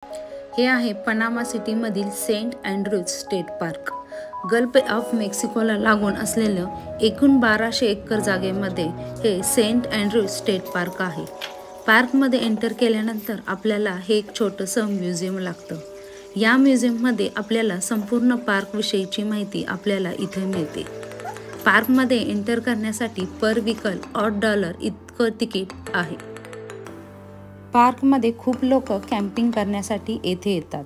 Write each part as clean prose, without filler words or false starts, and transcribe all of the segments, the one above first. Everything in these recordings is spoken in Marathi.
हे आहे पनामा सिटीमधील Saint Andrews state park. Gulf of मेक्सिकोला लागून असलेलं एकूण 1200 एकर जागेमध्ये हे सेंट अँड्रूज स्टेट पार्क आहे। पार्कमध्ये एंटर केल्यानंतर आपल्याला हे एक छोटंसं म्युझियम लागतं। या म्युझियममध्ये आपल्याला संपूर्ण पार्कविषयीची माहिती आपल्याला इथे मिळते। पार्कमध्ये एंटर करण्यासाठी पर व्हीकल $8 इतकं तिकीट आहे। पार्कमध्ये खूप लोक कॅम्पिंग करण्यासाठी येथे येतात।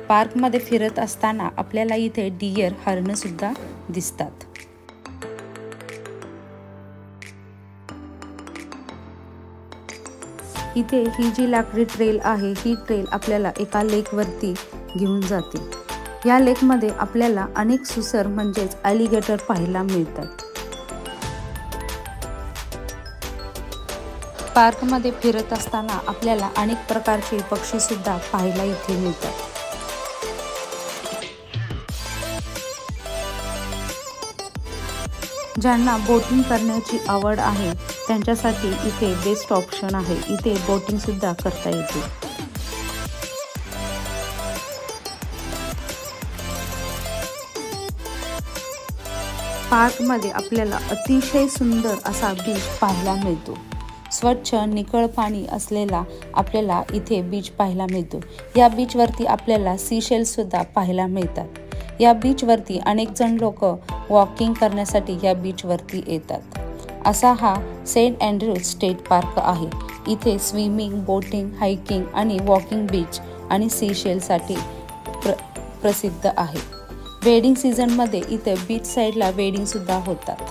पार्कमध्ये फिरत असताना आपल्याला इथे डियर, हरण सुद्धा दिसतात। इथे ही जी लाकडी ट्रेल आहे, ही ट्रेल आपल्याला एका लेकवरती घेऊन जाते। या लेकमध्ये आपल्याला अनेक सुसर म्हणजेच ॲलिगेटर पाहायला मिळतात। पार्कमध्ये फिरत असताना आपल्याला अनेक प्रकारचे पक्षी सुद्धा पाहायला इथे मिळतात। ज्यांना बोटिंग करण्याची आवड आहे त्यांच्यासाठी इथे बेस्ट ऑप्शन आहे। इथे बोटिंग सुद्धा करता येते। पार्कमध्ये आपल्याला अतिशय सुंदर असा बीच पाहायला मिळतो। स्वच्छ निळं पाणी असलेला आपल्याला इथे बीच पाहायला मिळतो। या बीचवरती आपल्याला सीशेल्स सुद्धा पाहायला मिळतात। या बीचवरती अनेक जण लोक वॉकिंग करण्यासाठी या बीचवरती येतात। असा हा सेंट अँड्रूज स्टेट पार्क आहे। इथे स्विमिंग, बोटिंग, हायकिंग आणि वॉकिंग बीच आणि सीशेलसाठी प्रसिद्ध आहे। वेडिंग सीझनमध्ये इथे बीच साईडला वेडिंग सुद्धा होतात।